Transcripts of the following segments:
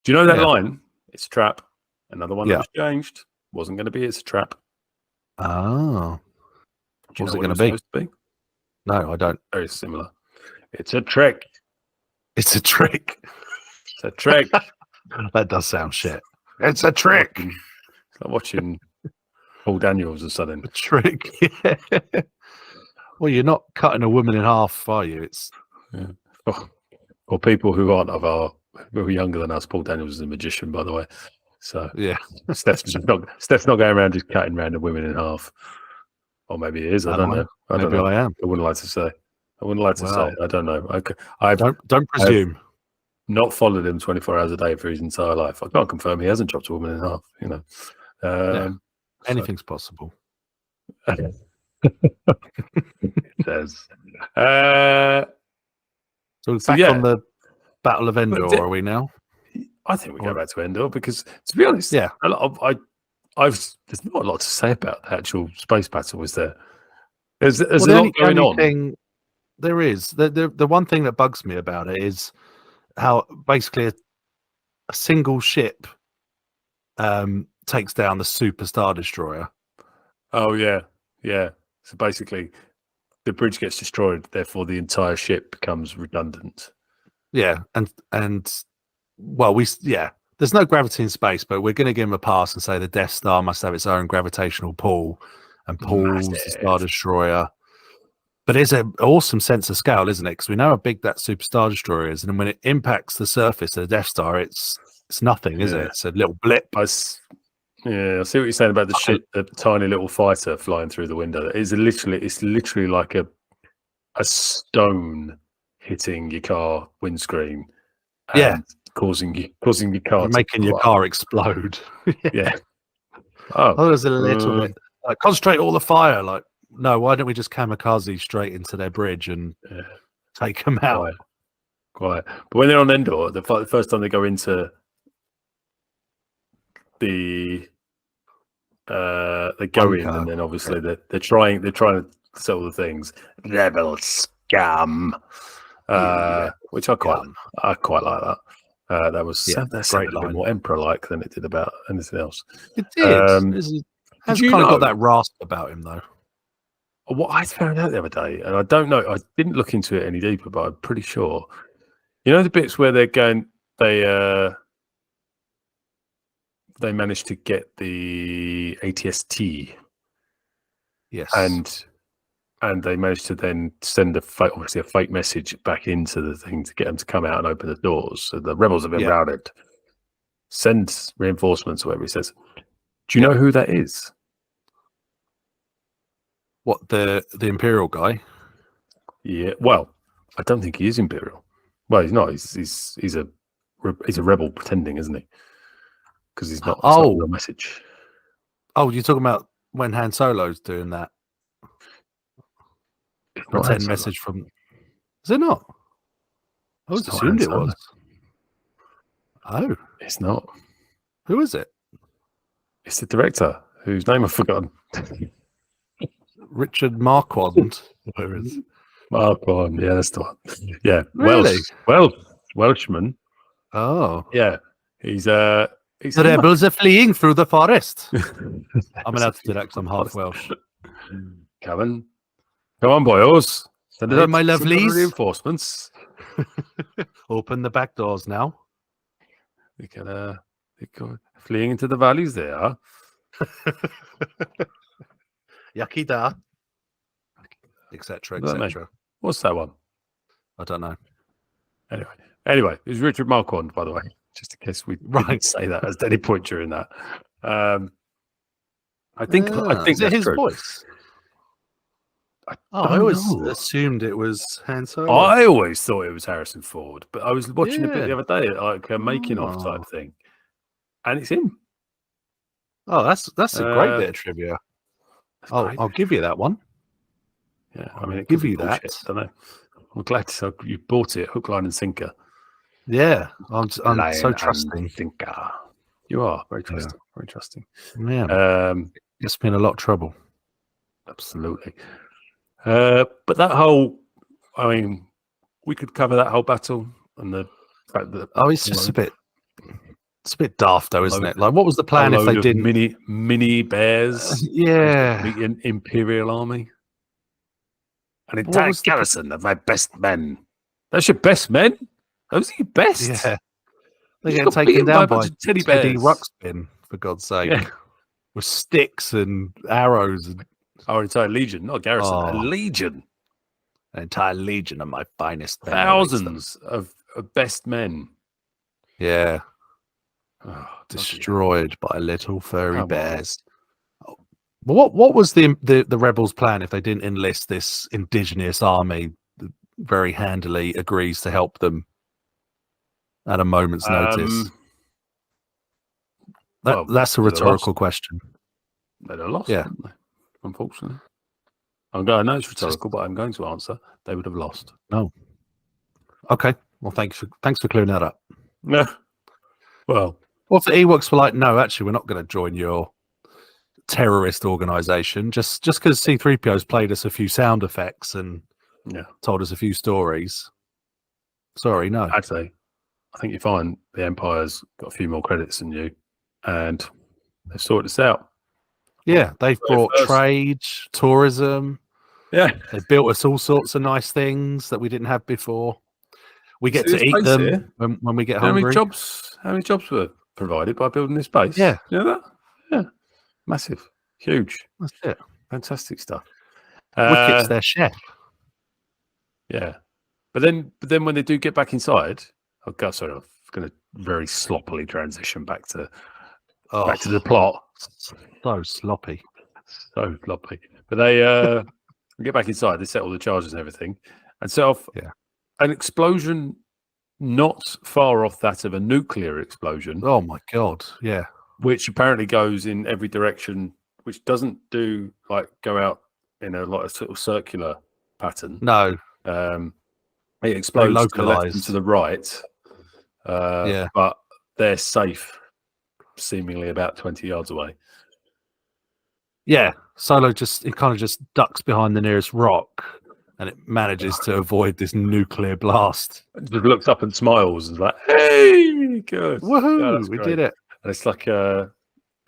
Do you know that line? It's a trap. Another one that Yeah. was changed. Wasn't going to be. It's a trap. Oh. Do you What's know it going to supposed to be? No, I don't. Very similar. It's a trick. It's a trick. It's a trick. That does sound shit. It's a trick. It's like watching Paul Daniels or something. A trick. Yeah. Well, you're not cutting a woman in half, are you? It's or people who aren't who are younger than us. Paul Daniels is a magician, by the way. So yeah. Steph's not going around just cutting random women in half. Or maybe it is. I don't know. I don't know. I am. I wouldn't like to say. I don't know. I don't presume. I've not followed him 24 hours a day for his entire life. I can't confirm he hasn't chopped a woman in half. You know, anything's possible. It says. So back on the Battle of Endor, are we now? I think we go back to Endor because, to be honest, there's not a lot to say about the actual space battle. Is there? There's a lot going on. There is. The one thing that bugs me about it is how basically a single ship takes down the Super Star Destroyer. Oh yeah. So basically, the bridge gets destroyed, therefore the entire ship becomes redundant. Yeah, and well, there's no gravity in space, but we're going to give him a pass and say the Death Star must have its own gravitational pull and pulls the Star Destroyer. But it's an awesome sense of scale, isn't it? Because we know how big that Super Star Destroyer is, and when it impacts the surface of the Death Star, it's nothing, is it? It's a little blip. I see what you're saying about the tiny little fighter flying through the window. It's literally like a stone hitting your car windscreen, and causing your car, making your car explode. Yeah. Oh, there's a little bit. Like, concentrate all the fire. Like, no, why don't we just kamikaze straight into their bridge and take them out? Quiet. But when they're on Endor, the first time they go into they go in, and then obviously they're trying to sell the things. Rebel scum, which I quite like that. That was that sounded a bit more Emperor-like than it did about anything else. It did. Has kind of got that rasp about him, though. What I found out the other day, and I don't know, I didn't look into it any deeper, but I'm pretty sure. You know the bits where they're going, they managed to get the ATST. Yes. And they managed to then send a fake message back into the thing to get them to come out and open the doors. So the rebels have been routed. Send reinforcements, whatever he says. Do you know who that is? What, the Imperial guy? Yeah. Well, I don't think he is Imperial. Well, he's not. He's a rebel pretending, isn't he? Because he's not. Oh, no message. Oh, you're talking about when Han Solo's doing that pretend message from? Is it not? I always assumed it was. Oh, it's not. Who is it? It's the director whose name I've forgotten. Richard Marquand. Marquand, yeah, that's the one. Yeah, really? Welshman. Oh, yeah. He's the rebels are fleeing through the forest. I'm allowed to do that because I'm half Welsh. Come on, boys. Send it my lovelies. Reinforcements. Open the back doors now. We can go fleeing into the valleys there. Yakida, etc., etc. What's that one? I don't know. Anyway, it was Richard Marquand, by the way, just in case we didn't say that at any point during that. I think is it his voice? I always assumed it was Han Solo. I always thought it was Harrison Ford, but I was watching a bit the other day, like a making of type thing, and it's him. Oh, that's a great bit of trivia. I'll give you that one. Yeah, I mean, I'll give you that. I don't know. I'm glad you bought it, hook, line, and sinker. Yeah, I'm so trusting. Sinker. You are very trusting. Yeah. Very trusting. Yeah. It's been a lot of trouble. Absolutely. But that whole, I mean, we could cover that whole battle and the fact that it's just a bit. It's a bit daft, though, isn't it? Like, what was the plan if they didn't? Mini bears, Yeah, meet an Imperial army, an What entire was the garrison of my best men. That's your best men? Those are your best? yeah. They You get got taken beaten by down a bunch by of teddy Teddy bears. Ruxpin, for God's sake, Yeah, with sticks and arrows and our entire legion, not a garrison, a legion. an entire legion of my finest men. awaits them. Thousands of best men. Yeah, Oh, destroyed by little furry Come on. bears. But what was the rebels' plan if they didn't enlist this indigenous army that very handily agrees to help them at a moment's notice? That's a rhetorical question. They'd have lost, Yeah. wouldn't they? Unfortunately. I know it's rhetorical, but I'm going to answer. They would have lost. No. Okay. Well, thanks for clearing that up. Yeah. Well, Well, if the Ewoks were like, no, actually, we're not going to join your terrorist organization, just because C-3PO's played us a few sound effects and told us a few stories. Sorry, no. Actually, I think you find the Empire's got a few more credits than you, and they've sorted this out. Yeah, they've brought trade, tourism. Yeah, they built us all sorts of nice things that we didn't have before. We get to eat them when we get hungry. How many jobs were provided by building this base? Yeah, you know that? Yeah, massive, huge. That's it. Fantastic stuff. Wicket's their chef. Yeah, but then when they do get back inside, I'm going to very sloppily transition back to the plot. So sloppy. So sloppy. But they get back inside, they set all the charges and everything, and set off an explosion not far off that of a nuclear explosion. Oh my God, yeah. Which apparently goes in every direction, which doesn't go out in a sort of circular pattern. No. It explodes to the left and to the right. But they're safe, seemingly about 20 yards away. Yeah, Solo kind of just ducks behind the nearest rock, and it manages to avoid this nuclear blast. It just looks up and smiles and is like, "Hey, good, woohoo, we did it!" And it's like, have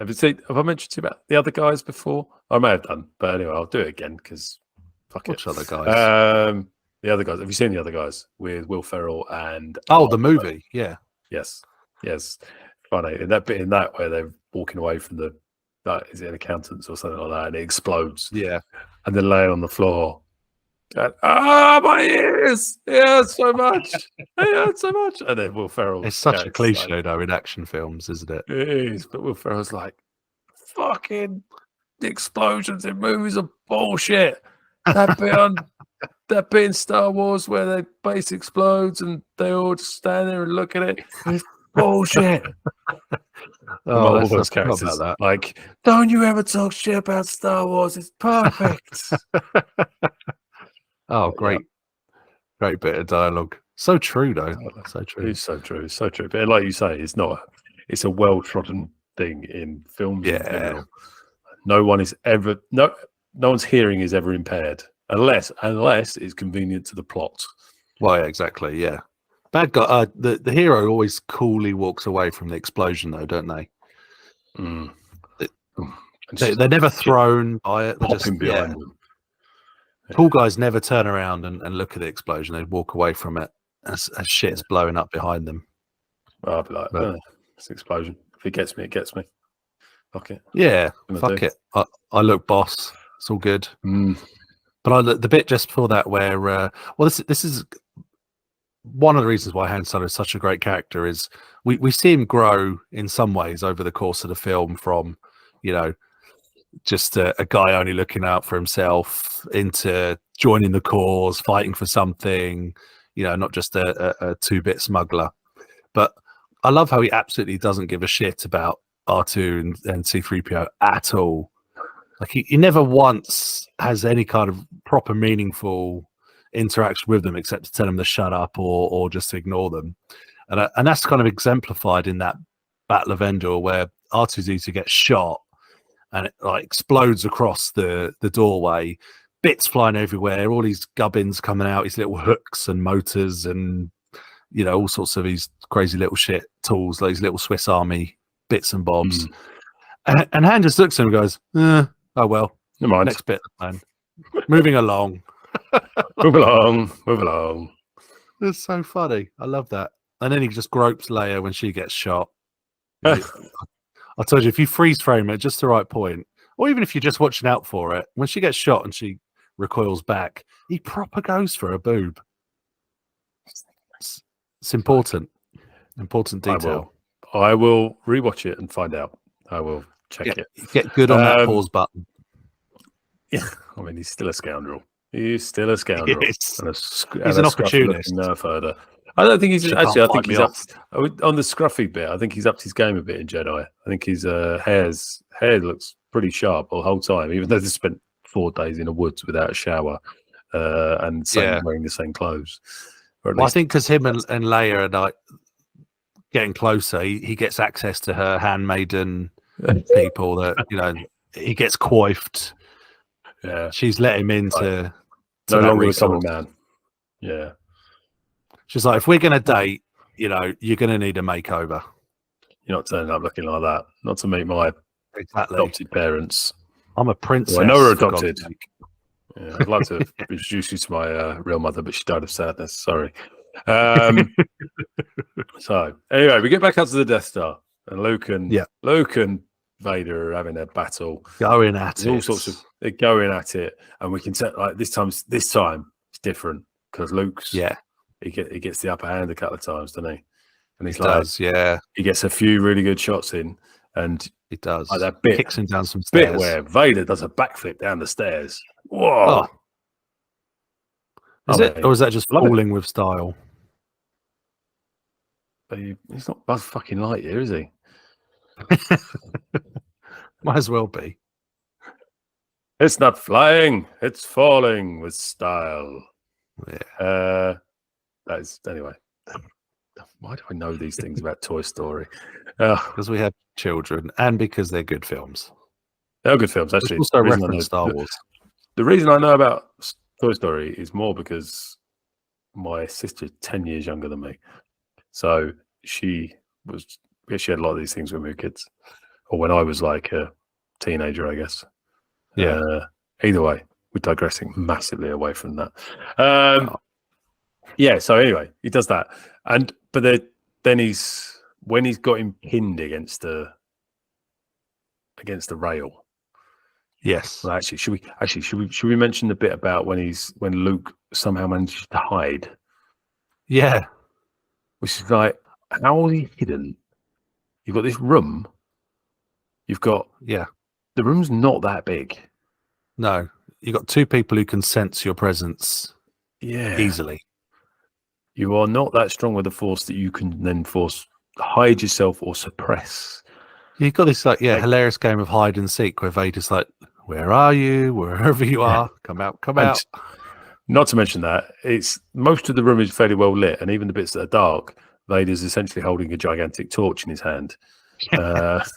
I mentioned to you about the other guys before? I may have done, but anyway, I'll do it again because fuck Which it. Other guys? The other guys. Have you seen the other guys with Will Ferrell and? The movie. Yeah. Yes. Funny in that bit where they're walking away from is it an accountant's or something like that, and it explodes. Yeah. And then laying on the floor. My ears! Yeah, so much. So much. And then Will Ferrell. It's such a cliche though in action films, isn't it? It is, but Will Ferrell's like, fucking the explosions in movies are bullshit. That bit in Star Wars where the base explodes and they all just stand there and look at it. It's bullshit. All those characters about that. Like, don't you ever talk shit about Star Wars? It's perfect. Great bit of dialogue. So true though. So true. It's so true. So true. But like you say, it's a well-trodden thing in films. Yeah. No one's hearing is ever impaired unless it's convenient to the plot. Well, yeah, exactly. Yeah. Bad guy. The hero always coolly walks away from the explosion, though, don't they? They're never thrown by it. They're just behind them. Cool guys never turn around and look at the explosion. They walk away from it as shit's blowing up behind them. Well, I'll be like, it's an explosion. If it gets me, it gets me. Fuck it. Yeah, fuck it. I look boss. It's all good. But the bit just before that where, this is one of the reasons why Han Solo is such a great character is we see him grow in some ways over the course of the film from, just a guy only looking out for himself into joining the cause, fighting for something, not just a two-bit smuggler. But I love how he absolutely doesn't give a shit about R2 and C-3PO at all. Like he never once has any kind of proper meaningful interaction with them except to tell them to shut up or just to ignore them. And that's kind of exemplified in that Battle of Endor where R2-D2 gets shot and it explodes across the doorway, bits flying everywhere, all these gubbins coming out, his little hooks and motors and all sorts of these crazy little shit tools, these little Swiss Army bits and bobs. And Han just looks at him and goes, oh, well, Never mind. next bit of the plan. Moving along. Move along. It's so funny. I love that. And then he just gropes Leia when she gets shot. I told you, if you freeze frame it just the right point, or even if you're just watching out for it, when she gets shot and she recoils back, he proper goes for a boob. It's important. Important detail. I will rewatch it and find out. I will check it. Get good on that pause button. Yeah, I mean, he's still a scoundrel. He's still a scoundrel. Yes. He's an opportunist. Nerf herder. I don't think he's actually. I think he's up on the scruffy bit. I think he's upped his game a bit in Jedi. I think his hair looks pretty sharp the whole time, even though they spent 4 days in the woods without a shower and wearing the same clothes. I think because him and Leia are like getting closer, he gets access to her handmaiden people that he gets coiffed. Yeah, she's let him into no longer a common man. Yeah, she's like, if we're gonna date, you're gonna need a makeover. You're not turning up looking like that. Not to meet my adopted parents. I'm a princess. Well, I know we're adopted. Yeah, I'd like to introduce you to my real mother, but she died of sadness. Sorry. So anyway, we get back up to the Death Star, and Luke and Vader are having a battle, going at it. All sorts of they're going at it, and we can tell like this time it's different because Luke's he gets the upper hand a couple of times, doesn't he? And he gets a few really good shots in, and he does like that bit kicks him down some stairs where Vader does a backflip down the stairs. Whoa! Is it, or is that just falling with style? But he's not Buzz fucking Lightyear, is he? Might as well be. It's not flying; it's falling with style. Yeah. That is anyway. Why do I know these things about Toy Story? Because we have children, and because they're good films. They're good films, actually. It's also reference Star Wars. The reason I know about Toy Story is more because my sister is 10 years younger than me. So she had a lot of these things when we were kids, or when I was like a teenager, I guess. Yeah. Either way, we're digressing massively away from that. Yeah. So anyway, he does that, but then when he's got him pinned against the rail. Yes. Well, should we mention the bit about when Luke somehow manages to hide? Yeah. Which is like, how is he hidden? You've got this room. You've got the room's not that big. No, you've got 2 people who can sense your presence. Yeah. Easily. You are not that strong with the Force that you can then hide yourself or suppress. You've got this hilarious game of hide and seek where Vader's like, where are you? Wherever you are, come out. Not to mention that most of the room is fairly well lit, and even the bits that are dark, Vader's essentially holding a gigantic torch in his hand. It's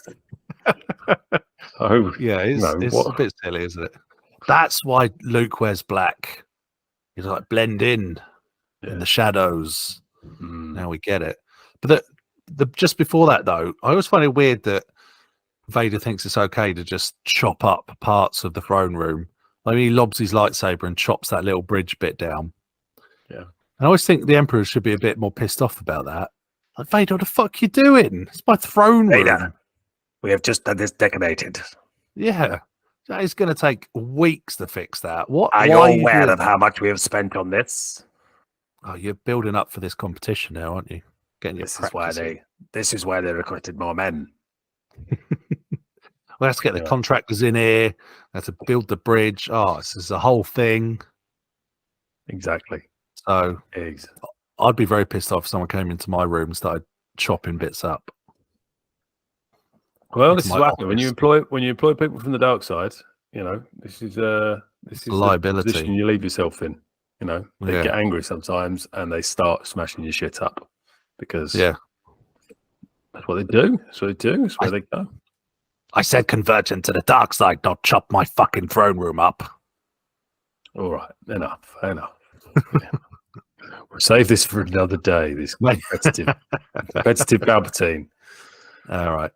a bit silly, isn't it? That's why Luke wears black. He's like blend in the shadows. Now we get it. But just before that, though, I always find it weird that Vader thinks it's okay to just chop up parts of the throne room. I mean, he lobs his lightsaber and chops that little bridge bit down. Yeah. I always think the Emperor should be a bit more pissed off about that. Like, Vader, what the fuck you doing? It's my throne room. We have just had this decorated. Yeah. It's going to take weeks to fix that. Are you aware of how much we have spent on this? Oh, you're building up for this competition now, aren't you? Getting your This is why they recruited more men. Well, let's get the contractors in here. Have to build the bridge. Oh, this is a whole thing. Exactly. So I'd be very pissed off if someone came into my room and started chopping bits up. Well, this is what happens when you employ people from the dark side. This is a liability. The position you leave yourself in. They get angry sometimes and they start smashing your shit up because that's what they do. That's where they go. I said convert into the dark side, not chop my fucking throne room up. All right, enough. Save this for another day. This competitive Palpatine. All right.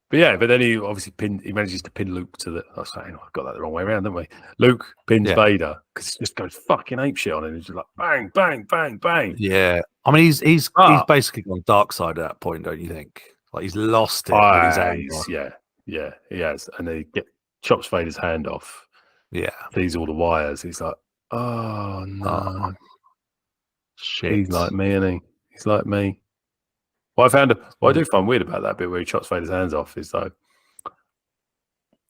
But then he obviously he manages to pin Luke to the. I was saying, I got that the wrong way around, didn't we? Luke pins Vader because he just goes fucking apeshit on him. He's just like bang, bang, bang, bang. Yeah, I mean he's basically gone dark side at that point, don't you think? Like he's lost it with his anger. Yeah, he has, and then he chops Vader's hand off. Yeah, sees all the wires. He's like, oh no, shit. He's like me, isn't he? He's like me. What I do find weird about that bit where he chops Vader's hands off is like,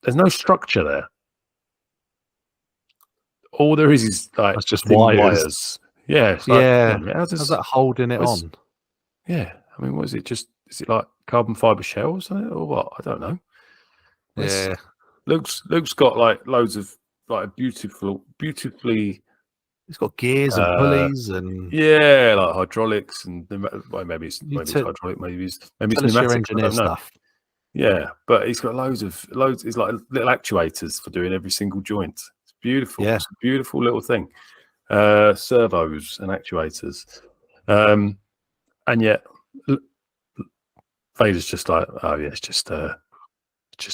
there's no structure there. All there is like that's just wires. Yeah, how's that holding it on? Yeah, I mean, what is it? Is it like carbon fiber shells or what? I don't know. Yeah, Luke's got like loads of like beautifully. He's got gears and pulleys and like hydraulics and maybe it's hydraulic, maybe it's pneumatic engineer stuff. Yeah, but he's got loads. It's like little actuators for doing every single joint. It's beautiful. Yeah, it's a beautiful little thing. Servos and actuators, and yet Vader's just like, oh yeah, it's just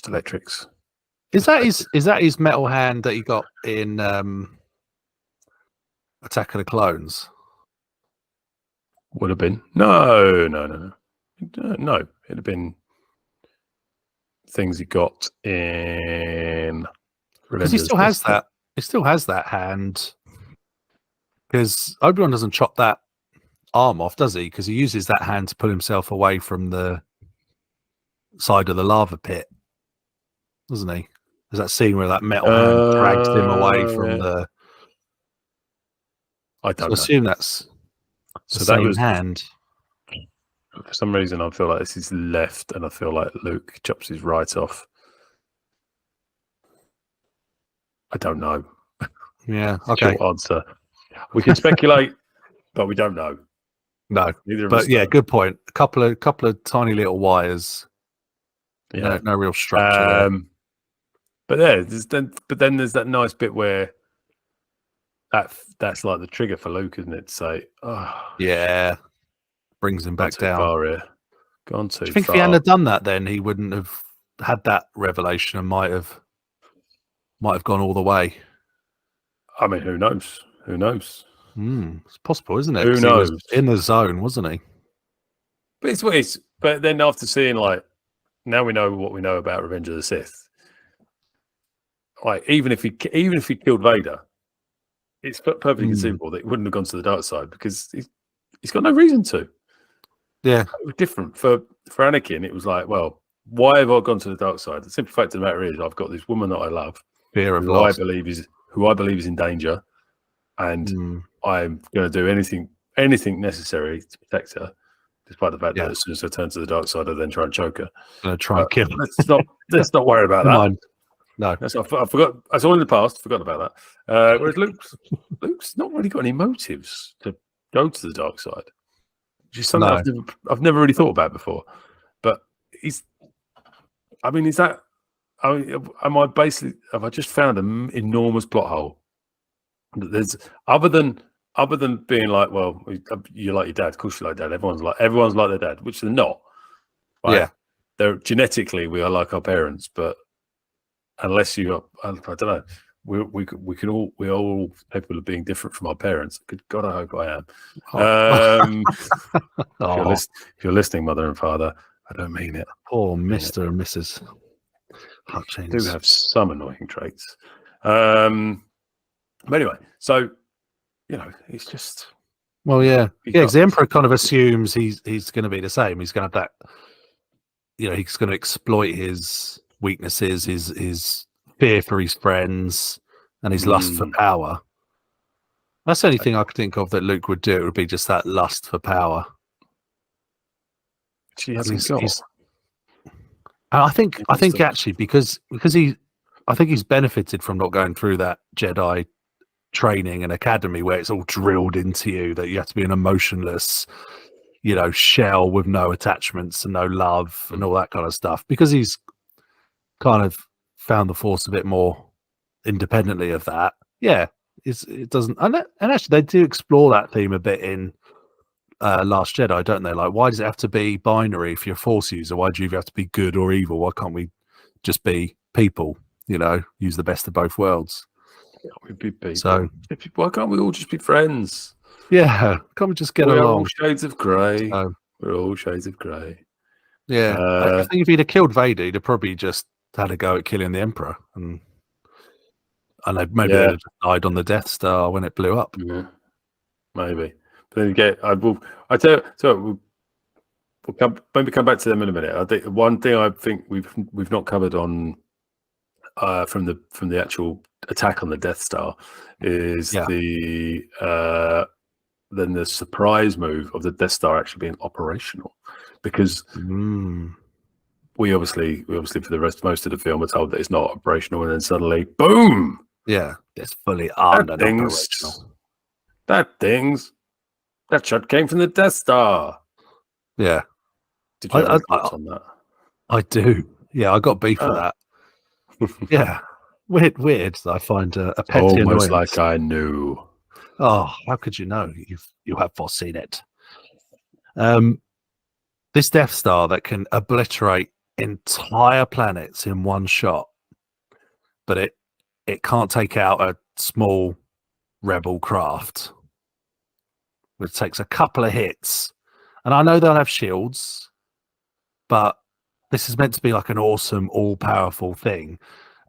electrics. Is that his metal hand that he got in Attack of the Clones? Would have been no. It'd have been things he got in. Because he still has that. He still has that hand. Because Obi-Wan doesn't chop that arm off, does he? Because he uses that hand to pull himself away from the side of the lava pit, doesn't he? There's that scene where that metal hand drags him away from the. I don't know. Assume that's the same hand. For some reason, I feel like this is left, and I feel like Luke chops his right off. I don't know. Yeah. Okay. Short answer. We can speculate, but we don't know. No. But yeah, good point. A couple of tiny little wires. Yeah. No real structure. But then there's that nice bit where that's like the trigger for Luke, isn't it? To say, yeah, brings him back down. Far here. Gone too far. Do you think if he hadn't done that, then he wouldn't have had that revelation and might have gone all the way? I mean, who knows? Who knows? It's possible, isn't it? Who knows? He was in the zone, wasn't he? But it's what it's. But then after seeing like, now we know what we know about Revenge of the Sith. Like even if he killed Vader, it's perfectly conceivable that he wouldn't have gone to the dark side because he's got no reason to. Yeah, it was different for Anakin. It was like, well, why have I gone to the dark side? The simple fact of the matter is, I've got this woman that I love, fear of who loss, who I believe is in danger, and I'm going to do anything necessary to protect her, despite the fact that as soon as I turn to the dark side, I then try and choke her. Going to try and kill her. Let's not worry about that. No, I forgot. That's all in the past. Forgot about that. Whereas Luke's not really got any motives to go to the dark side, which is something I've never really thought about before. But have I just found an enormous plot hole? That there's other than being like, well, you like your dad, of course you like dad. Everyone's like their dad, which they're not. Right? Yeah, they're genetically we are like our parents, but unless you are, I don't know, we're all capable of being different from our parents. Good God, I hope I am. If you're listening, mother and father, I don't mean it. Poor Mr. and Mrs. Hutchins do have some annoying traits. But anyway, so it's just because the Emperor kind of assumes he's going to be the same. He's going to have that, he's going to exploit his weaknesses, his fear for his friends, and his lust for power. That's the only thing I could think of that Luke would do. It would be just that lust for power. She hasn't got. I think actually because I think he's benefited from not going through that Jedi training and academy where it's all drilled into you that you have to be an emotionless, shell with no attachments and no love and all that kind of stuff. Because he's kind of found the Force a bit more independently of that. Yeah, It doesn't, and actually they do explore that theme a bit in Last Jedi, don't they? Like, why does it have to be binary if you're a Force user? Why do you have to be good or evil? Why can't we just be people? You know, use the best of both worlds. We'd be people. So why can't we all just be friends? yeah, can't we just get We're along? all shades of grey. So, We're all shades of grey. yeah, I think if he'd have killed Vader, he'd have probably just had a go at killing the Emperor, and maybe they'd have just died on the Death Star when it blew up. Yeah, maybe. But then again, I tell you, so maybe come back to them in a minute. I think one thing I think we've not covered on from the actual attack on the Death Star is the surprise move of the Death Star actually being operational, because we obviously for the most of the film are told that it's not operational, and then suddenly boom, it's fully armed and operational. That shot came from the Death Star. Yeah. Did you have any thoughts on that? I do. Yeah, I got beef for that. Yeah. Weird. I find a petty almost annoyance. Like I knew. Oh, how could you know? You have foreseen it. This Death Star that can obliterate entire planets in one shot, but it can't take out a small rebel craft. It takes a couple of hits. And I know they'll have shields, but this is meant to be like an awesome, all-powerful thing.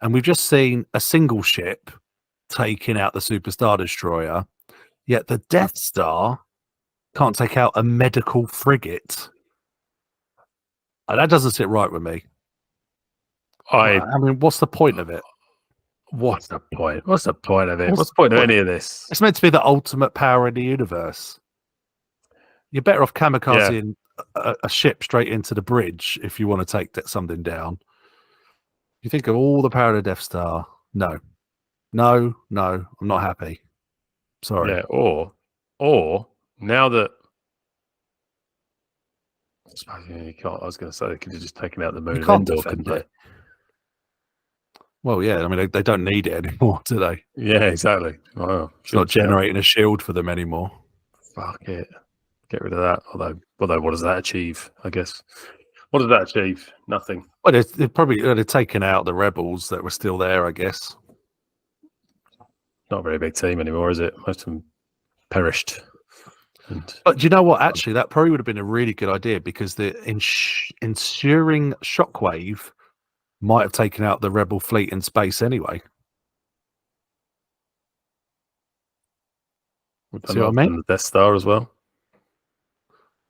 And we've just seen a single ship taking out the Super Star Destroyer, yet the Death Star can't take out a medical frigate. And that doesn't sit right with me. I mean, what's the point of it? What's the point? What's the point of it? What's the point of any of this? It's meant to be the ultimate power in the universe. You're better off kamikazing a ship straight into the bridge if you want to take something down. You think of all the power of the Death Star. No, I'm not happy. Sorry. Yeah, or now that you can't. I was going to say they could have just taken out the moon of Endor, couldn't they? Well, yeah. I mean, they don't need it anymore, do they? Yeah, exactly. Wow. It's not generating a shield for them anymore. Fuck it. Get rid of that. Although, what does that achieve? I guess. What does that achieve? Nothing. Well, they probably would have taken out the rebels that were still there, I guess. Not a very big team anymore, is it? Most of them perished. But do you know what? Actually, that probably would have been a really good idea, because the ensuing shockwave might have taken out the rebel fleet in space anyway. See what I mean? The Death Star as well.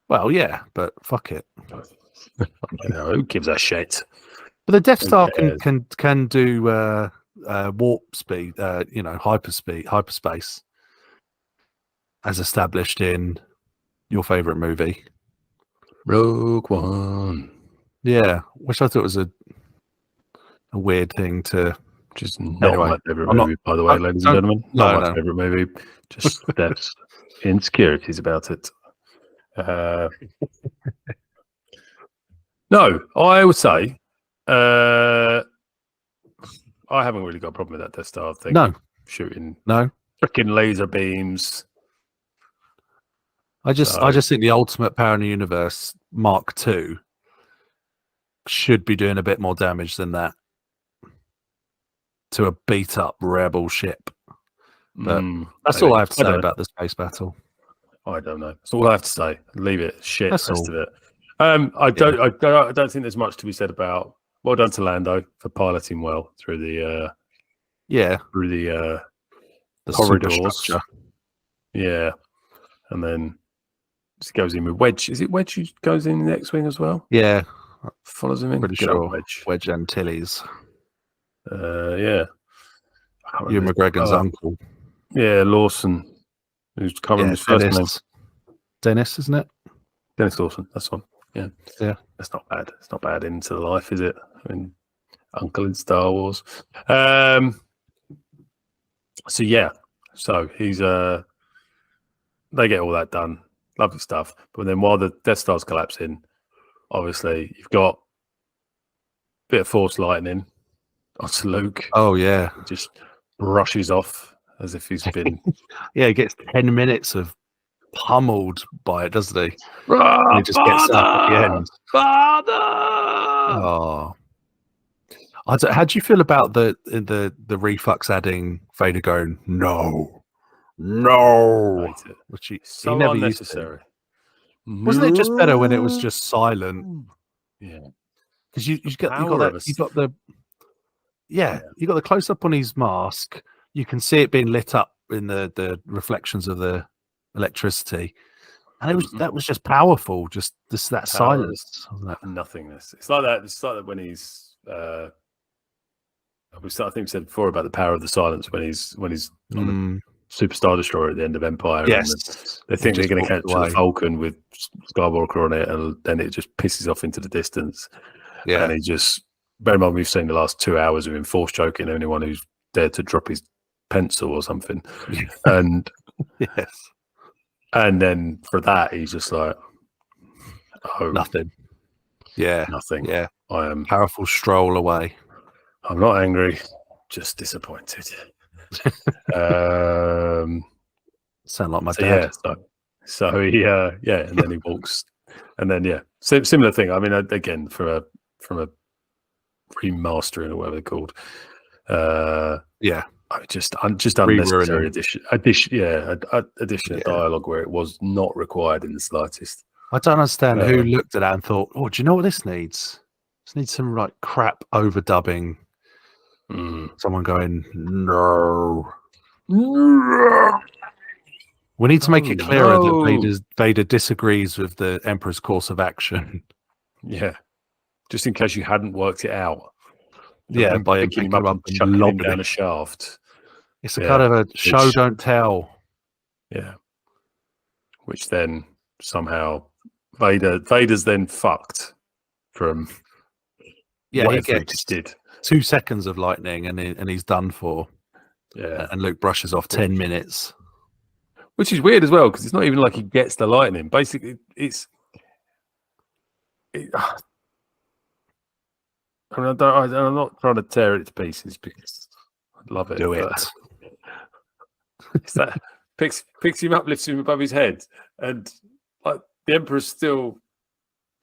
Well, yeah, but fuck it. Who gives a shit? But the Death Star can do warp speed, hyperspace, as established in your favorite movie, Rogue One. Yeah, which I thought was a weird thing to. Just not my favorite movie, by the way, ladies and gentlemen. Not my favorite movie. Just Steph's insecurities about it. No, I would say I haven't really got a problem with that Death Star thing. No. Shooting freaking laser beams. I just think the ultimate power in the universe, Mark II, should be doing a bit more damage than that to a beat up rebel ship. But that's all I have to say about the space battle. I don't know. That's all I have to say. Leave it. Shit. That's the rest of it. I don't think there's much to be said about. Well done to Lando for piloting well through the corridors. Yeah, and then just goes in with Wedge. Is it Wedge who goes in the X-wing as well? Yeah, follows him in. Pretty sure Wedge Antilles. Yeah. Ewan McGregor's uncle. Yeah, Lawson, who's covering his first name. Dennis, isn't it? Dennis Lawson. That's one. Yeah. That's not bad. It's not bad into the life, is it? I mean, uncle in Star Wars. So he's they get all that done. Lovely stuff. But then while the Death Star's collapsing, obviously you've got a bit of force lightning onto Luke. Oh yeah. Just brushes off as if he's been Yeah, he gets 10 minutes of pummeled by it, doesn't he? and And he just gets up at the end. Father! Oh, how do you feel about the refux adding Vader going no, Hate it. which he So never unnecessary. used to. Wasn't it just better when it was just silent? Yeah, Because you got the close up on his mask. You can see it being lit up in the reflections of the electricity, and that was just powerful. Just that silence, wasn't it? Nothingness. It's like that. It's like that when he's. I think we said before about the power of the silence when he's on the Super Star Destroyer at the end of Empire. Yes, and they think they're going to catch the Falcon with Skywalker on it, and then it just pisses off into the distance. Yeah, and he just. Bear in mind, we've seen the last 2 hours of him force choking anyone who's dared to drop his pencil or something, and yes, and then for that he's just like, oh, nothing. Yeah, nothing. Yeah, I am powerful stroll away. I'm not angry, just disappointed. Sound like my dad. Yeah, so he and then he walks, and then similar thing. I mean, again, from a remastering or whatever they're called. Just unnecessary addition of dialogue where it was not required in the slightest. I don't understand who looked at that and thought, "Oh, do you know what this needs? This needs some like crap overdubbing." Someone going, "No." We need to make it clearer that Vader disagrees with the Emperor's course of action. Yeah, just in case you hadn't worked it out. Yeah, by picking him up and chucking him down a shaft. It's a kind of a show don't tell. Yeah, which then somehow Vader's then fucked from. Yeah, he gets just did 2 seconds of lightning and he's done for. Yeah, and Luke brushes off 10 minutes. Which is weird as well, because it's not even like he gets the lightning. Basically, I'm not trying to tear it to pieces because I love it. Do it. It's that picks him up, lifts him above his head, and like the Emperor's still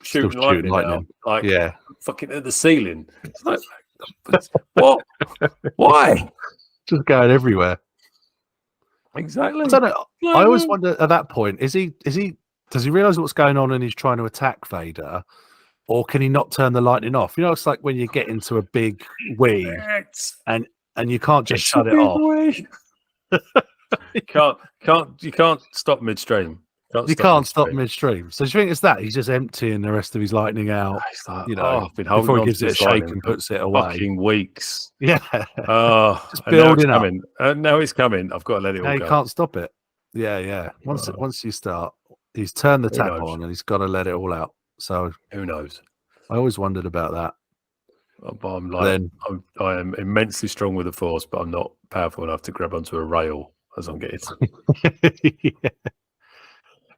shooting lightning out, like fucking at the ceiling. It's like, what? Why? Just going everywhere. Exactly. I don't know. I always wonder at that point: does he realize what's going on and he's trying to attack Vader, or can he not turn the lightning off? You know, it's like when you get into a big wave and you can't just shut it off. You can't stop midstream. You can't stop midstream. So do you think it's that he's just emptying the rest of his lightning out? Like, before he gives it a shake and puts it away. Fucking weeks. Yeah. Just building up. Now it's coming. I've got to let it all go. You can't stop it. Yeah. Once you start, he's turned the tap on and he's got to let it all out. So who knows? I always wondered about that. I am immensely strong with the Force, but I'm not powerful enough to grab onto a rail as I'm getting.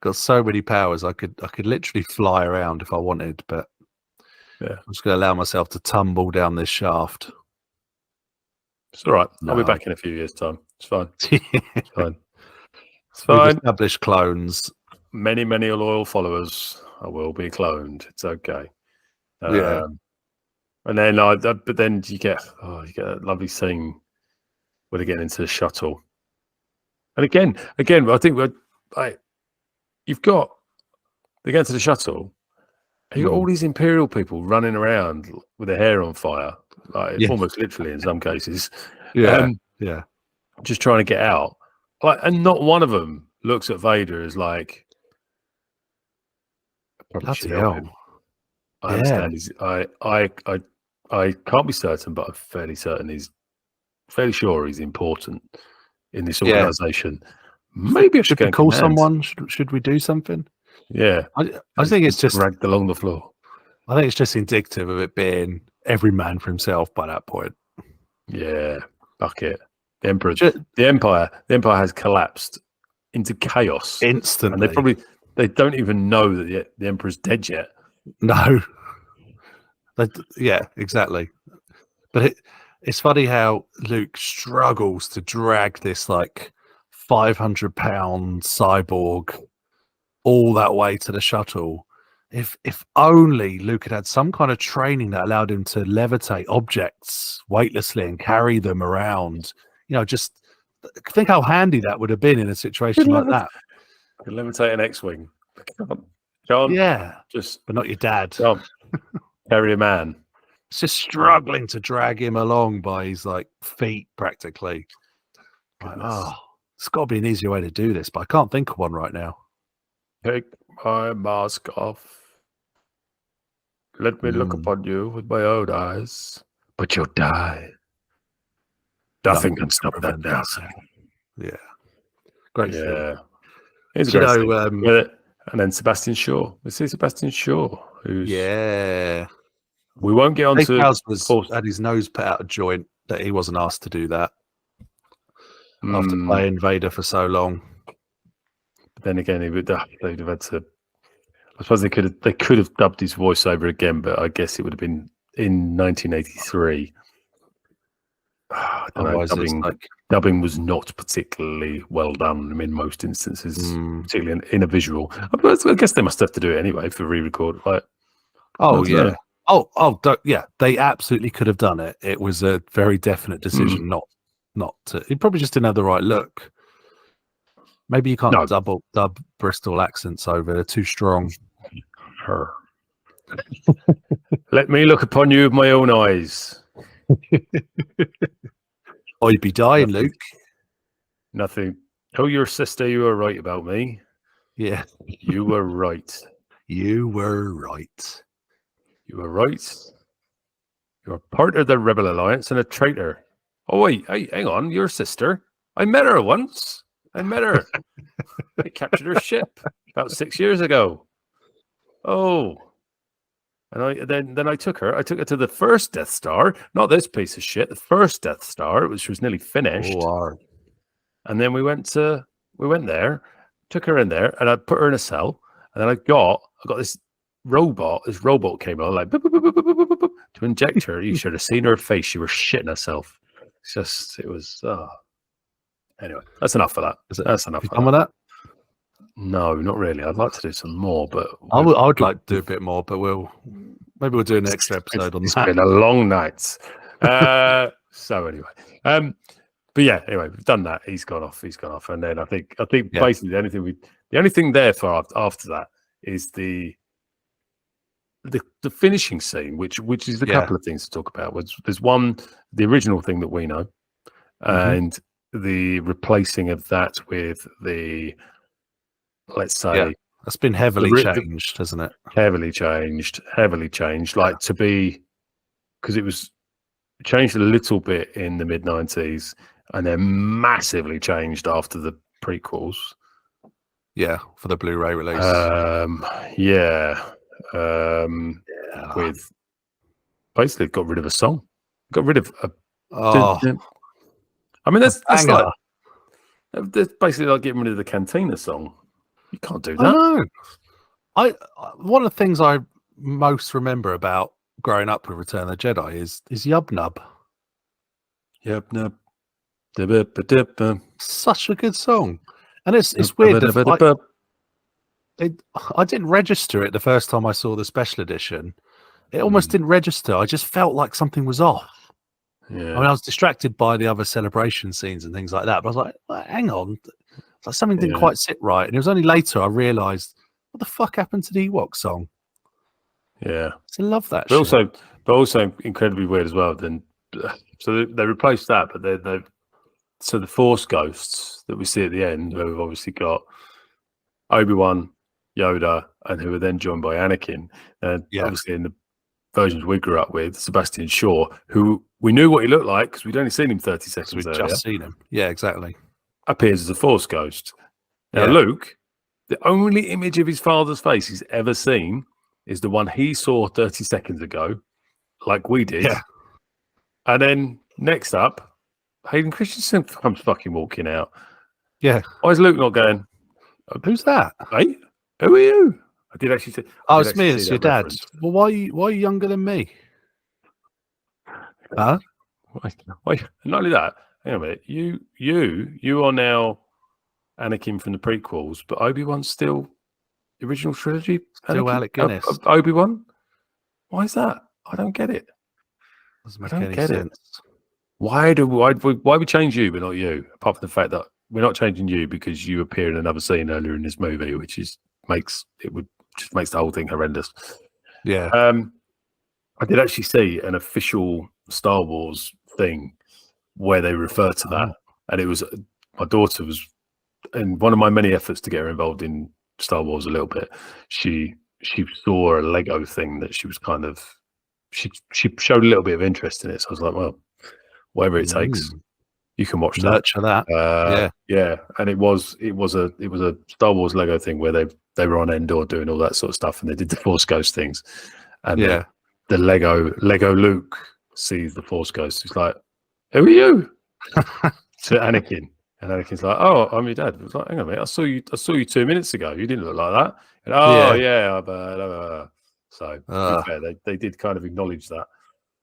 Got so many powers. I could literally fly around if I wanted, but I'm just going to allow myself to tumble down this shaft. It's all right. I'll be back in a few years' time. It's fine. It's fine. It's We've fine. established clones. Many loyal followers. I will be cloned. It's okay. And then but then you get a lovely scene where they get into the shuttle. And again, I think they get into the shuttle. And you've got all these Imperial people running around with their hair on fire, almost literally in some cases. Yeah, just trying to get out. And not one of them looks at Vader as like, bloody hell. I understand. I can't be certain, but I'm fairly certain fairly sure he's important in this organization. Maybe I should call someone. Should we do something? Yeah, I think it's just dragged along the floor. I think it's just indicative of it being every man for himself by that point. Yeah, fuck it. The Empire has collapsed into chaos instantly, and they don't even know that the Emperor's dead yet. No. Yeah, exactly. But It's funny how Luke struggles to drag this like 500-pound cyborg all that way to the shuttle. If only Luke had some kind of training that allowed him to levitate objects weightlessly and carry them around. Just think how handy that would have been in a situation like that. Could levitate an X-wing. Can't. Yeah, but not your dad. Can't carry a man. It's just struggling to drag him along by his like feet, practically. Like, it's got to be an easier way to do this, but I can't think of one right now. Take my mask off. Let me look upon you with my own eyes, but you'll die. Nothing can stop that now. Yeah, great. Yeah, it's great. And then Sebastian Shaw. We see Sebastian Shaw, who's We won't get on to. Had his nose put out of joint that he wasn't asked to do that after playing Vader for so long. But then again, they'd have had to. I suppose they could have dubbed his voice over again, but I guess it would have been in 1983. I don't know, dubbing was not particularly well done in most instances, particularly in a visual. I guess they must have to do it anyway for re-record. Like, they absolutely could have done it. It was a very definite decision not to. He probably just didn't have the right look. Maybe you can't dub Bristol accents over; they're too strong. Let me look upon you with my own eyes. I'd be dying, Luke. Nothing. Tell your sister you were right about me. Yeah, you were right. You were right. You were right. You're part of the Rebel Alliance and a traitor. Oh wait, hey, hang on, your sister. I met her once. I captured her ship about 6 years ago. Oh, and then I took her. I took her to the first Death Star, not this piece of shit. The first Death Star, which was nearly finished. And then we went there, took her in there, and I put her in a cell. And then I got this robot. This robot came on like boop, boop, boop, boop, boop, boop, boop, to inject her. You should have seen her face. She was shitting herself. It was. Anyway, that's enough for that. That's enough. Done with that? No, not really. I'd like to do some more, but I would like to do a bit more, but maybe we'll do an extra episode on that. It's been a long night. So anyway, but yeah, anyway, we've done that. He's gone off, and then I think basically the only thing there for after that is the finishing scene, which is a couple of things to talk about. There's one, the original thing that we know, and the replacing of that with the, let's say, that's been heavily changed, hasn't it? Heavily changed. Like to be, because it was changed a little bit in the mid-90s, and then massively changed after the prequels. Yeah, for the Blu-ray release. With basically got rid of a song. Got rid of a. I mean, that's basically like getting rid of the Cantina song. You can't do that. I know. One of the things I most remember about growing up with Return of the Jedi is Yub Nub. Yub Nub. Such a good song, and it's weird. I didn't register it the first time I saw the special edition. It almost didn't register. I just felt like something was off. Yeah. I mean, I was distracted by the other celebration scenes and things like that. But I was like, hang on. It's like something didn't quite sit right. And it was only later I realised, what the fuck happened to the Ewok song? Yeah. I love that shit. But also incredibly weird as well. Then, so they replaced that, but so the Force ghosts that we see at the end, where we've obviously got Obi-Wan, Yoda, and who were then joined by Anakin. Obviously in the versions we grew up with, Sebastian Shaw, who we knew what he looked like because we'd only seen him 30 seconds earlier. Just seen him. Yeah, exactly. Appears as a Force ghost. Now, Luke, the only image of his father's face he's ever seen is the one he saw 30 seconds ago, like we did. Yeah. And then next up, Hayden Christensen comes fucking walking out. Yeah. Why is Luke not going, who's that? Hey, who are you? I did actually say, it's me, it's your dad. Well, why are you younger than me? Huh? Not only that, hang on a minute. You are now Anakin from the prequels, but Obi-Wan's still the original trilogy. Still Anakin, Alec Guinness. Obi-Wan. Why is that? I don't get it. Doesn't I make don't any get sense. it. Why we change you but not you? Apart from the fact that we're not changing you because you appear in another scene earlier in this movie, which makes the whole thing horrendous. Yeah. I did actually see an official Star Wars thing where they refer to that, and it was my daughter was, in one of my many efforts to get her involved in Star Wars a little bit. She saw a Lego thing that she was kind of she showed a little bit of interest in it. So I was like, well, whatever it takes, you can watch that. Nurture that. Yeah, and it was a Star Wars Lego thing where they were on Endor doing all that sort of stuff, and they did the Force Ghost things, and then the Lego Luke sees the Force Ghost. He's like, "Who are you?" To Anakin, and Anakin's like, "Oh, I'm your dad." I was like, "Hang on a minute, I saw you 2 minutes ago. You didn't look like that." And, so to be fair, they did kind of acknowledge that.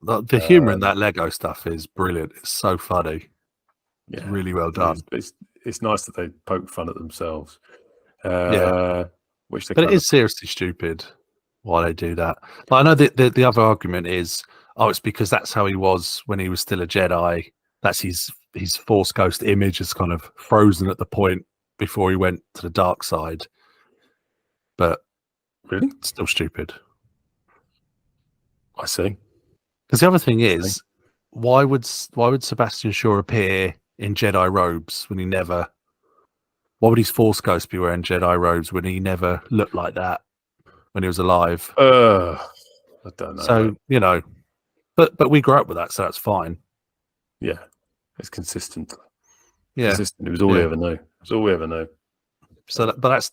The humor in that Lego stuff is brilliant. It's so funny. It's really well done. It's nice that they poke fun at themselves. Which it is seriously stupid why they do that. But I know the other argument is, it's because that's how he was when he was still a Jedi. That's his Force Ghost image is kind of frozen at the point before he went to the dark side. But really, it's still stupid. I see. Because the other thing is, why would Sebastian Shaw appear in Jedi robes when he never? Why would his Force Ghost be wearing Jedi robes when he never looked like that when he was alive? I don't know. So but we grew up with that, so that's fine. Yeah, it's consistent. Yeah, consistent. It was all we ever knew. It's all we ever knew. So, but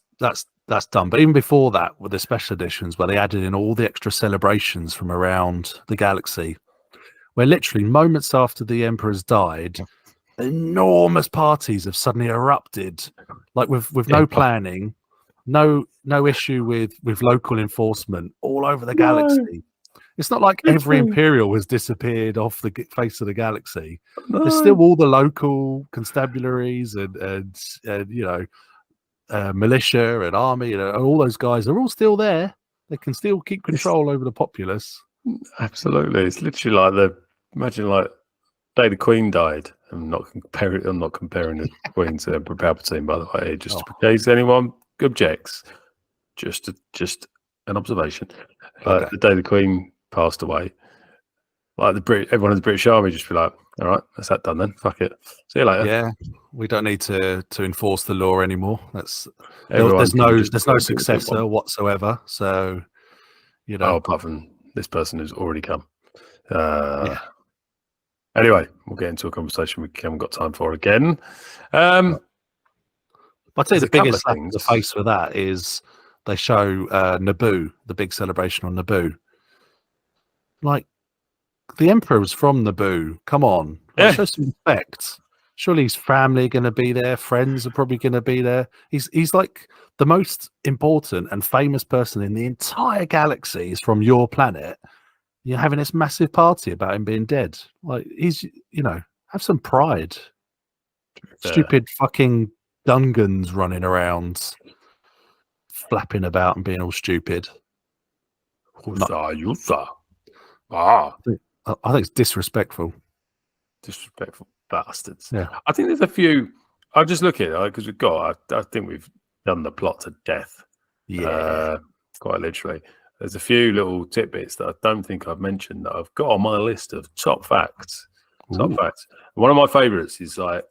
that's done. But even before that, with the special editions, where they added in all the extra celebrations from around the galaxy, where literally moments after the Emperor's died, enormous parties have suddenly erupted, like with no planning, no issue with local enforcement all over the galaxy. It's not like every Imperial has disappeared off the face of the galaxy. There's still all the local constabularies and militia and army and all those guys are all still there. They can still keep control over the populace. Absolutely, it's literally imagine day the Queen died. I'm not comparing the Queen to Emperor Palpatine, by the way, just in case anyone objects. Just an observation. The day the Queen passed away, everyone in the British Army just be like, "All right, that's that done then. Fuck it. See you later." Yeah, we don't need to enforce the law anymore. There's no successor whatsoever. So, apart from this person who's already come. Anyway, we'll get into a conversation we haven't got time for again. I'd say the biggest slap in the face for that is they show Naboo, the big celebration on Naboo. Like, the Emperor was from Naboo. Come on, show some respect. Surely his family are going to be there. Friends are probably going to be there. He's like the most important and famous person in the entire galaxy is from your planet. You're having this massive party about him being dead. Like, he's, have some pride. Stupid fucking Gungans running around, flapping about and being all stupid. I think it's disrespectful. Disrespectful bastards. Yeah. I think there's a few. I'll just look at it because I think we've done the plot to death. Yeah. Quite literally. There's a few little tidbits that I don't think I've mentioned that I've got on my list of top facts. Top facts. One of my favourites is and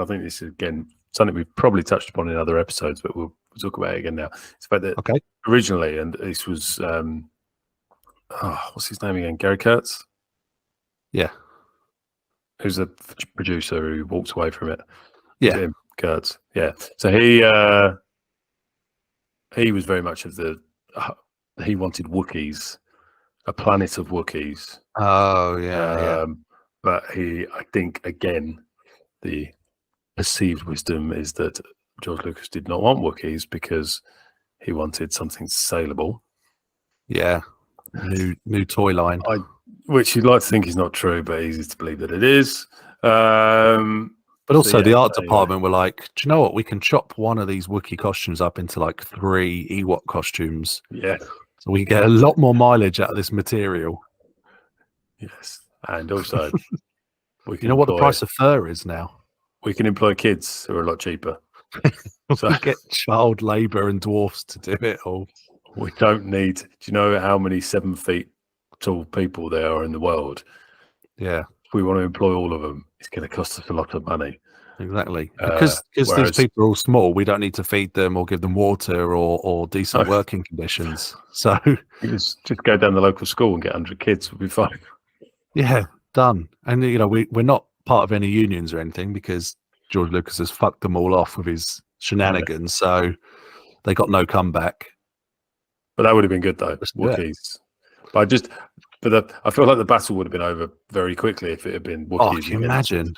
I think this is again something we've probably touched upon in other episodes, but we'll talk about it again now. It's about that originally, and this was what's his name again? Gary Kurtz. Yeah. Who's a producer who walked away from it. Yeah. Kurtz. Yeah. So he was very much of he wanted Wookiees, a planet of Wookiees. Oh, yeah. But I think, again, the perceived wisdom is that George Lucas did not want Wookiees because he wanted something saleable. Yeah. New toy line. which you'd like to think is not true, but easy to believe that it is. But also, the art anyway. department were like, do you know what? We can chop one of these Wookiee costumes up into like 3 Ewok costumes. Yeah. So we get a lot more mileage out of this material. Yes. And also, we can You know what the price of fur is now? We can employ kids who are a lot cheaper. So we get child labour and dwarfs to do it all. We don't need. Do you know how many 7 feet tall people there are in the world? Yeah. If we want to employ all of them, it's going to cost us a lot of money. Exactly. Because these people are all small, we don't need to feed them or give them water or decent working conditions. So just go down the local school and get 100 kids. We'll be fine. Yeah, done. And we're not part of any unions or anything because George Lucas has fucked them all off with his shenanigans. So they got no comeback. But that would have been good though, Wookiees. But I feel like the battle would have been over very quickly if it had been Wookiees. Oh, can you imagine?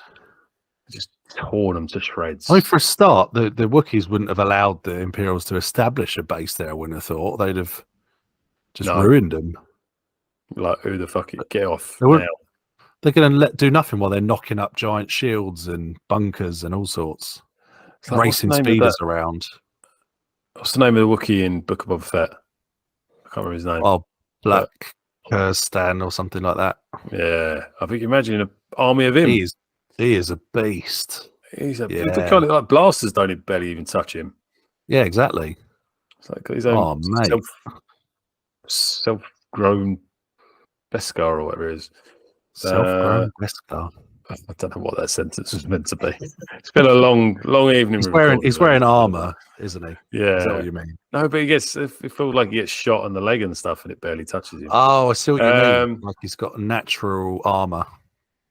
Just torn them to shreds. I mean, for a start, the Wookiees wouldn't have allowed the Imperials to establish a base there, I wouldn't have thought. They'd have just ruined them. Like, who the fuck? Get off now. They're going to do nothing while they're knocking up giant shields and bunkers and all sorts. Like, racing speeders around. What's the name of the Wookiee in Book of Boba Fett? I can't remember his name. Oh, Black Kurstan or something like that. Yeah. I think imagine an army of him. He is a beast. He's the kind of like blasters don't barely even touch him. Yeah, exactly. It's like his own self-grown Beskar or whatever it is. Self-grown Beskar. I don't know what that sentence was meant to be. It's been a long evening. He's wearing armor, isn't he? Yeah. Is that what you mean? No, but it feels like he gets shot on the leg and stuff, and it barely touches him. Oh, I see what you mean. Like he's got natural armor.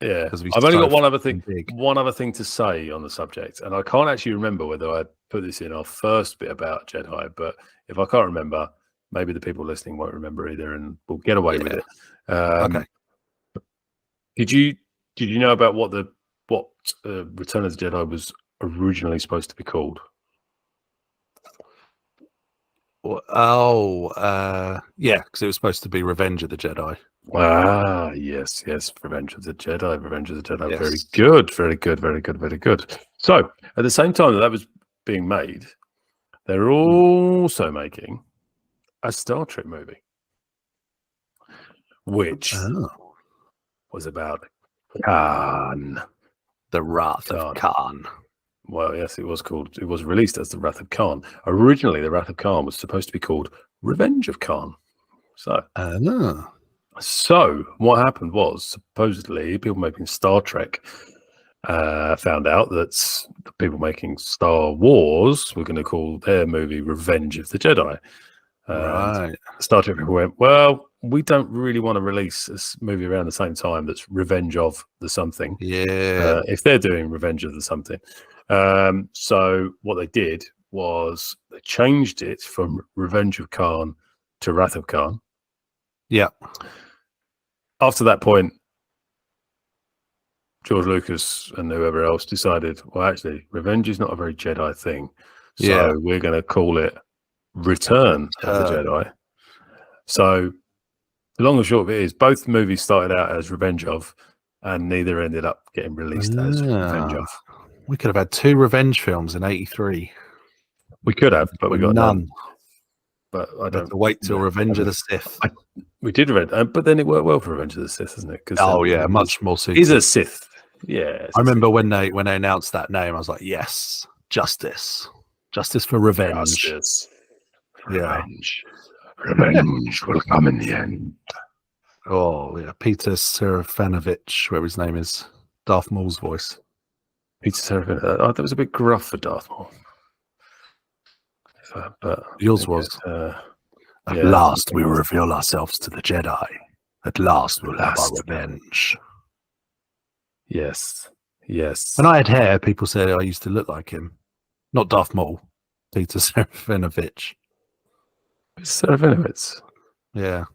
Yeah, I've only got one other thing to say on the subject, and I can't actually remember whether I put this in our first bit about Jedi, but if I can't remember, maybe the people listening won't remember either, and we'll get away with it. Okay. Did you know about what Return of the Jedi was originally supposed to be called? Yeah, because it was supposed to be Revenge of the Jedi. Ah, yes, Revenge of the Jedi. Yes. Very good. So, at the same time that was being made, they're also making a Star Trek movie, which was about Khan. The Wrath of Khan. Well, yes, it was released as The Wrath of Khan. Originally, The Wrath of Khan was supposed to be called Revenge of Khan. So what happened was, supposedly, people making Star Trek found out that the people making Star Wars were going to call their movie Revenge of the Jedi. Right. Star Trek people went, well, we don't really want to release this movie around the same time that's Revenge of the something. Yeah. If they're doing Revenge of the something. So what they did was they changed it from Revenge of Khan to Wrath of Khan. Yeah. After that point, George Lucas and whoever else decided, well, actually, revenge is not a very Jedi thing. So we're going to call it Return of the Jedi. So the long and short of it is both movies started out as Revenge of, and neither ended up getting released as Revenge of. We could have had 2 revenge films in '83. We could have, but we got none. But I don't wait till Revenge of the Sith. We did Revenge, but then it worked well for Revenge of the Sith, isn't it? Much more suited. He's a Sith. Yeah. I remember when they announced that name, I was like, yes, justice for revenge. Justice. Revenge will come in the end. Oh yeah, Peter Serafinovich, whatever his name is, Darth Maul's voice. Peter Serafinovich. That was a bit gruff for Darth Maul. But yours was. At last, we will reveal ourselves to the Jedi. At last, we'll have our revenge. Yes. When I had hair, people said I used to look like him. Not Darth Maul, Peter Serafinovich. Serafinovich? Yeah.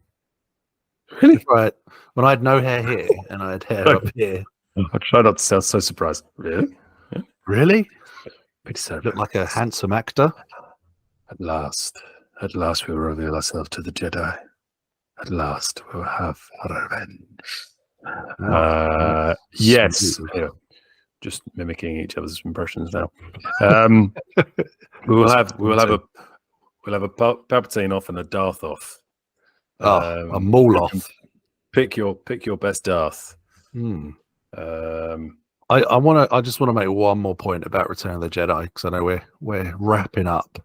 Really? Right. When I had no hair here and I had hair up here. I try not to sound so surprised. Really? Yeah. Really? Peter Serafinovich. Look like a handsome actor. At last we will reveal ourselves to the Jedi. At last, we'll have revenge. Yes. Absolutely. Yeah. Just mimicking each other's impressions now. We'll have a Palpatine off and a Darth off. A Maul off. Pick your best Darth. I just want to make one more point about Return of the Jedi, because I know we're wrapping up,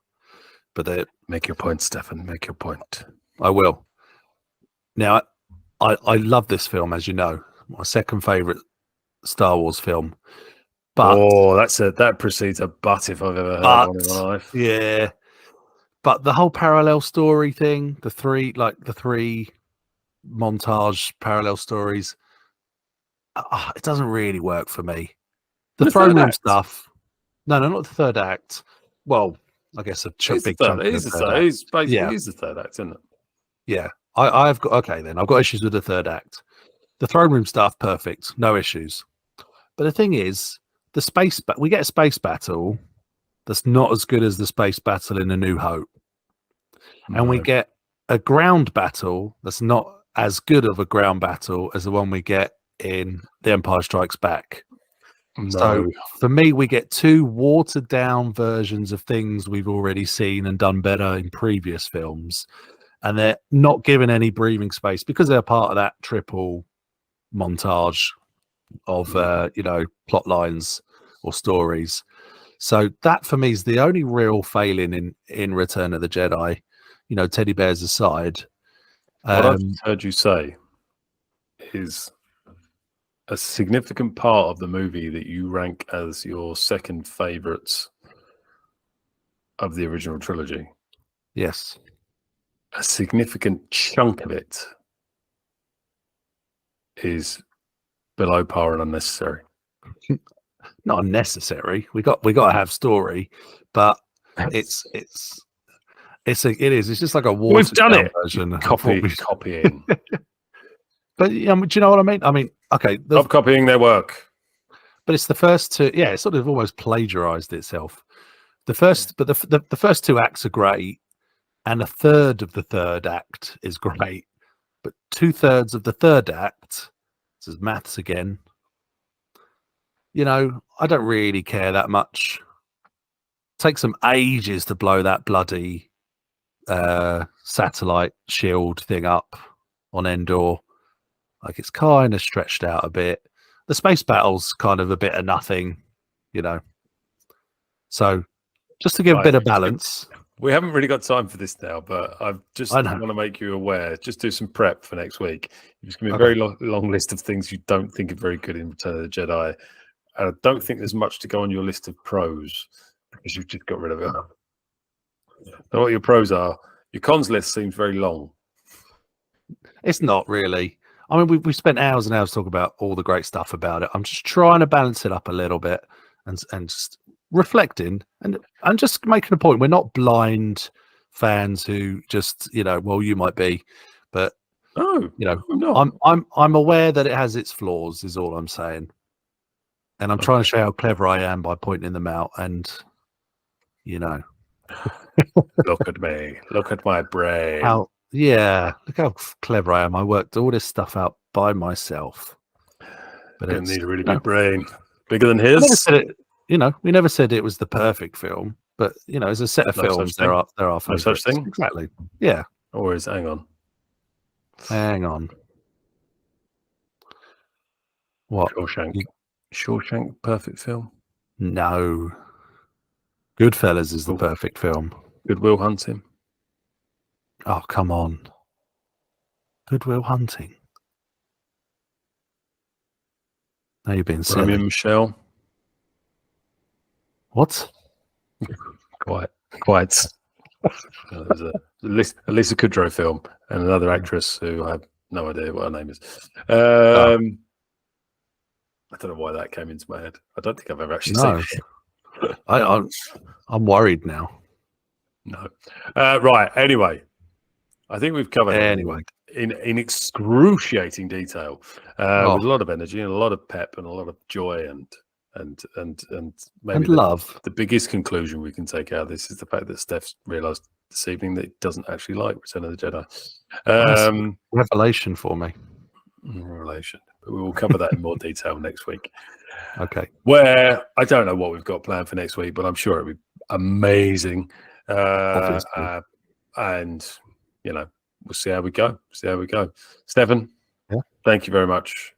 but make your point, Stefan. Make your point. I will. Now, I love this film, as you know, my second favorite Star Wars film. But that precedes a but if I've ever heard one in my life. Yeah, but the whole parallel story thing, the three montage parallel stories, it doesn't really work for me. The throne room stuff, no, not the third act. Well, I guess a big chunk. It is the third act, isn't it? Yeah, I've got I've got issues with the third act. The throne room stuff, perfect, no issues. But the thing is, we get a space battle that's not as good as the space battle in A New Hope, and we get a ground battle that's not as good of a ground battle as the one we get in The Empire Strikes Back. No. So for me, we get two watered down versions of things we've already seen and done better in previous films, and they're not given any breathing space because they're part of that triple montage of plot lines or stories. So that for me is the only real failing in Return of the Jedi, teddy bears aside. What I've heard you say is a significant part of the movie that you rank as your second favorites of the original trilogy. Yes. A significant chunk of it is below par and unnecessary. Not unnecessary. We got to have story, but it's just like a watered We've done down it version. Copying. But do you know what I mean? I mean, okay, stop copying their work. But it's the first two. Yeah, it sort of almost plagiarized itself. The first two acts are great, and a third of the third act is great, but 2/3 of the third act, this is maths again. I don't really care that much. It takes them ages to blow that bloody satellite shield thing up on Endor. Like, it's kind of stretched out a bit. The space battle's kind of a bit of nothing, So just to give a bit of balance. We haven't really got time for this now, but I want to make you aware. Just do some prep for next week. It's going to be a very long list of things you don't think are very good in Return of the Jedi. And I don't think there's much to go on your list of pros because you've just got rid of it. Now, what your pros are, your cons list seems very long. It's not really. I mean, we spent hours and hours talking about all the great stuff about it. I'm just trying to balance it up a little bit and just reflecting and just making a point. We're not blind fans who just, well, you might be, but I'm not. I'm aware that it has its flaws, is all I'm saying. And I'm trying to show how clever I am by pointing them out. And, Look at me. Look at my brain. Look how clever I am. I worked all this stuff out by myself. But you need a really big brain. Bigger than his. We never said it was the perfect film. But, as a set of films, there are no such thing. Exactly. Yeah. Or is hang on. What? Shawshank, perfect film? No. Goodfellas is the perfect film. Good Will Hunting. Oh, come on. Good Will Hunting. Now you're being silly. Romeo and Michelle. What? Quite. There's a Lisa Kudrow film and another actress who I have no idea what her name is. I don't know why that came into my head. I don't think I've ever actually seen it. I'm worried now. No. Right. Anyway, I think we've covered it in excruciating detail with a lot of energy and a lot of pep and a lot of joy and maybe love. The biggest conclusion we can take out of this is the fact that Steph's realised this evening that he doesn't actually like Return of the Jedi. That's a revelation for me. Revelation. But we will cover that in more detail next week. Okay. Where I don't know what we've got planned for next week, but I'm sure it'll be amazing. Obviously. And we'll see how we go. Stefan, thank you very much.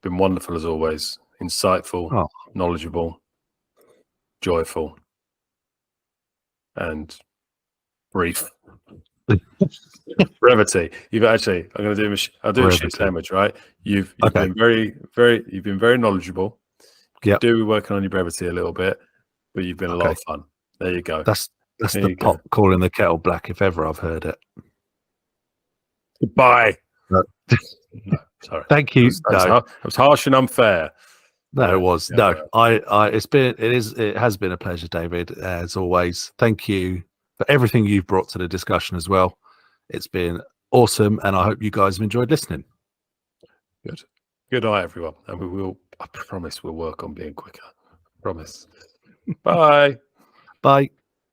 Been wonderful as always. Insightful, knowledgeable, joyful, and brief. Brevity. You've actually. I'm going to do. I'll do a shit sandwich. Right. You've been very, very. You've been very knowledgeable. Yeah. Do be working on your brevity a little bit, but you've been a lot of fun. There you go. That's the pot calling the kettle black, if ever I've heard it. Goodbye. No, sorry. Thank you. It was harsh and unfair. No, it was. No, it has been a pleasure, David, as always. Thank you for everything you've brought to the discussion as well. It's been awesome, and I hope you guys have enjoyed listening. Good night, everyone. And I promise we'll work on being quicker. Promise. Bye. Bye.